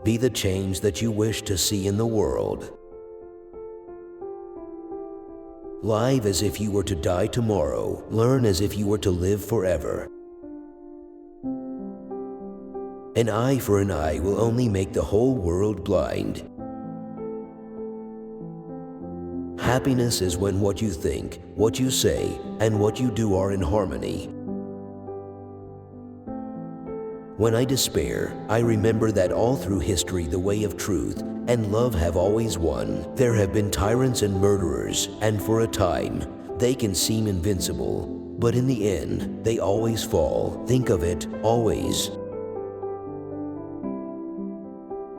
Be the change that you wish to see in the world. Live as if you were to die tomorrow. Learn as if you were to live forever. An eye for an eye will only make the whole world blind. Happiness is when what you think, what you say, and what you do are in harmony. When I despair, I remember that all through history the way of truth and love have always won. There have been tyrants and murderers, and for a time, they can seem invincible, but in the end, they always fall. Think of it, always.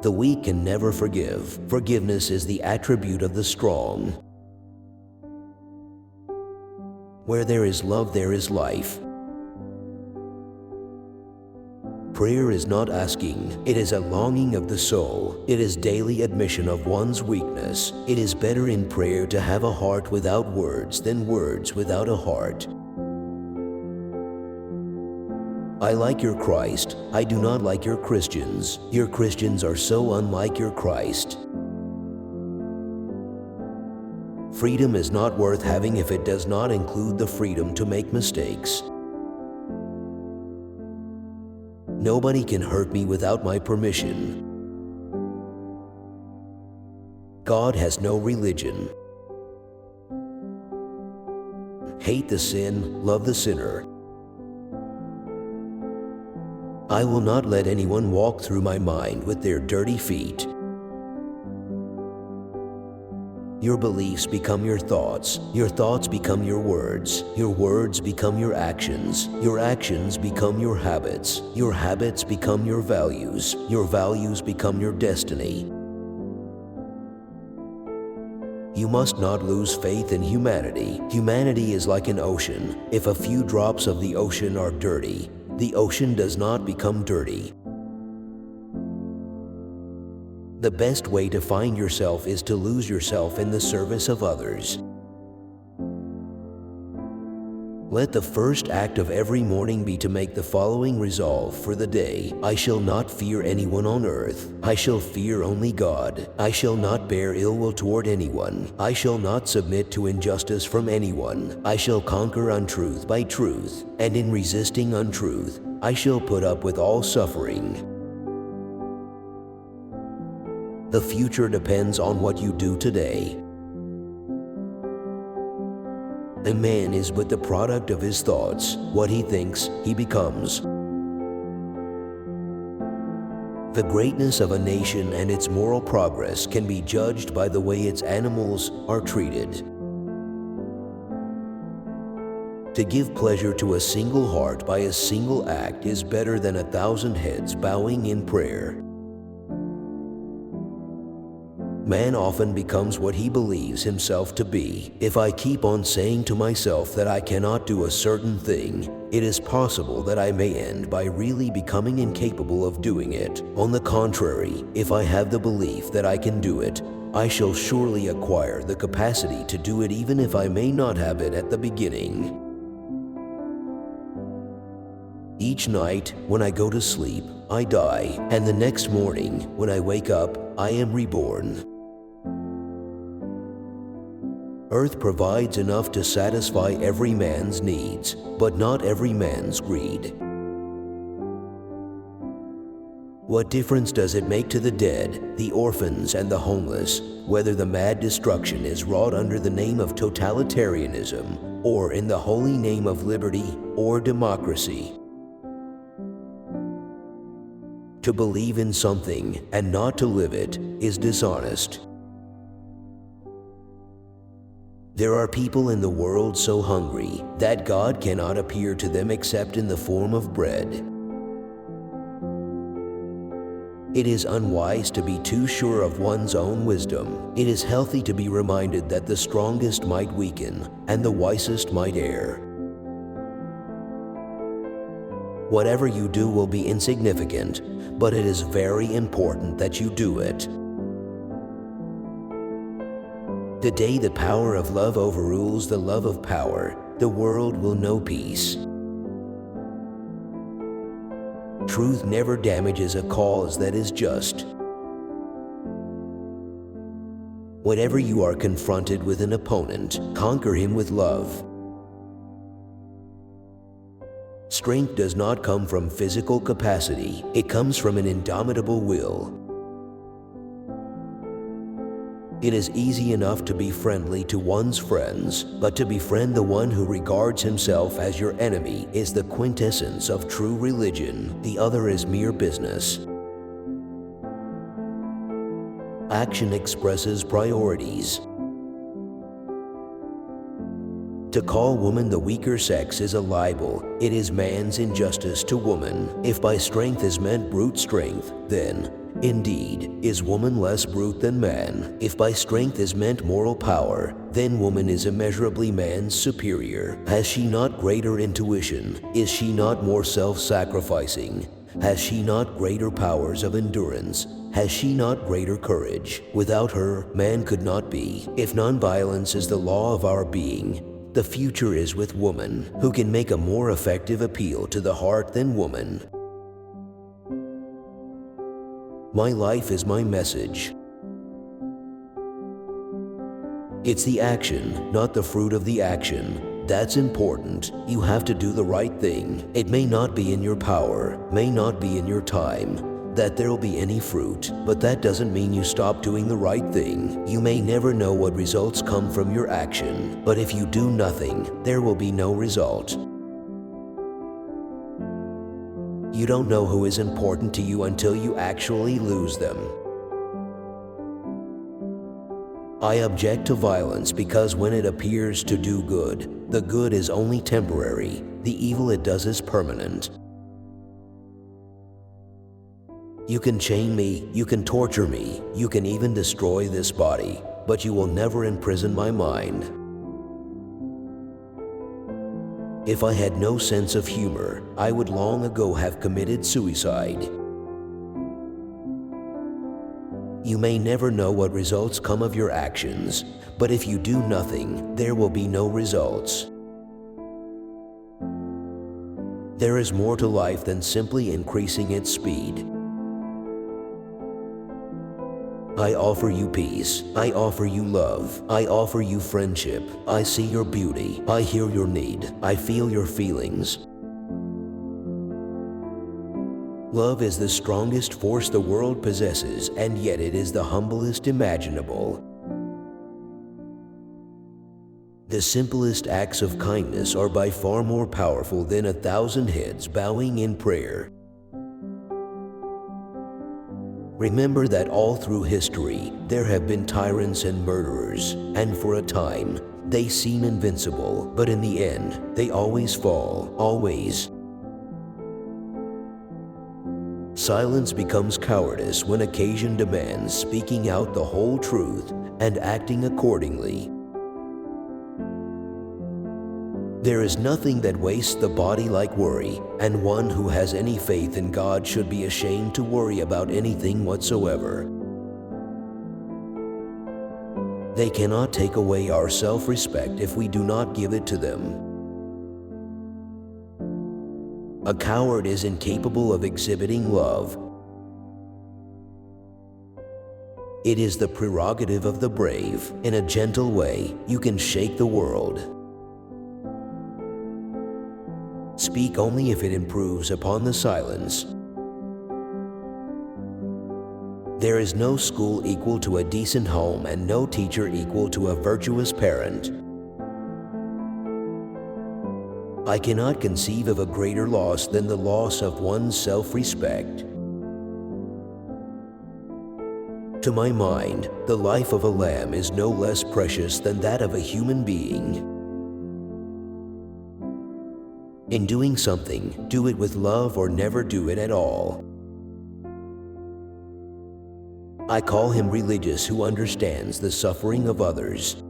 The weak can never forgive. Forgiveness is the attribute of the strong. Where there is love, there is life. Prayer is not asking, it is a longing of the soul. It is daily admission of one's weakness. It is better in prayer to have a heart without words than words without a heart. I like your Christ. I do not like your Christians. Your Christians are so unlike your Christ. Freedom is not worth having if it does not include the freedom to make mistakes. Nobody can hurt me without my permission. God has no religion. Hate the sin, love the sinner. I will not let anyone walk through my mind with their dirty feet. Your beliefs become your thoughts become your words become your actions become your habits become your values become your destiny. You must not lose faith in humanity. Humanity is like an ocean. If a few drops of the ocean are dirty, the ocean does not become dirty. The best way to find yourself is to lose yourself in the service of others. Let the first act of every morning be to make the following resolve for the day. I shall not fear anyone on earth. I shall fear only God. I shall not bear ill will toward anyone. I shall not submit to injustice from anyone. I shall conquer untruth by truth, and in resisting untruth, I shall put up with all suffering. The future depends on what you do today. A man is but the product of his thoughts. What he thinks, he becomes. The greatness of a nation and its moral progress can be judged by the way its animals are treated. To give pleasure to a single heart by a single act is better than 1,000 heads bowing in prayer. Man often becomes what he believes himself to be. If I keep on saying to myself that I cannot do a certain thing, it is possible that I may end by really becoming incapable of doing it. On the contrary, if I have the belief that I can do it, I shall surely acquire the capacity to do it even if I may not have it at the beginning. Each night, when I go to sleep, I die, and the next morning, when I wake up, I am reborn. Earth provides enough to satisfy every man's needs, but not every man's greed. What difference does it make to the dead, the orphans, and the homeless, whether the mad destruction is wrought under the name of totalitarianism, or in the holy name of liberty or democracy? To believe in something and not to live it is dishonest. There are people in the world so hungry that God cannot appear to them except in the form of bread. It is unwise to be too sure of one's own wisdom. It is healthy to be reminded that the strongest might weaken and the wisest might err. Whatever you do will be insignificant, but it is very important that you do it. The day the power of love overrules the love of power, the world will know peace. Truth never damages a cause that is just. Whenever you are confronted with an opponent, conquer him with love. Strength does not come from physical capacity, it comes from an indomitable will. It is easy enough to be friendly to one's friends, but to befriend the one who regards himself as your enemy is the quintessence of true religion. The other is mere business. Action expresses priorities. To call woman the weaker sex is a libel. It is man's injustice to woman. If by strength is meant brute strength, then, indeed, is woman less brute than man. If by strength is meant moral power, then woman is immeasurably man's superior. Has she not greater intuition? Is she not more self-sacrificing? Has she not greater powers of endurance? Has she not greater courage? Without her, man could not be. If nonviolence is the law of our being, the future is with woman, who can make a more effective appeal to the heart than woman. My life is my message. It's the action, not the fruit of the action. That's important. You have to do the right thing. It may not be in your power, may not be in your time, that there'll be any fruit, but that doesn't mean you stop doing the right thing. You may never know what results come from your action, but if you do nothing, there will be no result. You don't know who is important to you until you actually lose them. I object to violence because when it appears to do good, the good is only temporary, the evil it does is permanent. You can chain me, you can torture me, you can even destroy this body, but you will never imprison my mind. If I had no sense of humor, I would long ago have committed suicide. You may never know what results come of your actions, but if you do nothing, there will be no results. There is more to life than simply increasing its speed. I offer you peace. I offer you love. I offer you friendship. I see your beauty. I hear your need. I feel your feelings. Love is the strongest force the world possesses, and yet it is the humblest imaginable. The simplest acts of kindness are by far more powerful than 1,000 heads bowing in prayer. Remember that all through history, there have been tyrants and murderers, and for a time, they seem invincible, but in the end, they always fall, always. Silence becomes cowardice when occasion demands speaking out the whole truth and acting accordingly. There is nothing that wastes the body like worry, and one who has any faith in God should be ashamed to worry about anything whatsoever. They cannot take away our self-respect if we do not give it to them. A coward is incapable of exhibiting love. It is the prerogative of the brave. In a gentle way, you can shake the world. Speak only if it improves upon the silence. There is no school equal to a decent home and no teacher equal to a virtuous parent. I cannot conceive of a greater loss than the loss of one's self-respect. To my mind, the life of a lamb is no less precious than that of a human being. In doing something, do it with love or never do it at all. I call him religious who understands the suffering of others.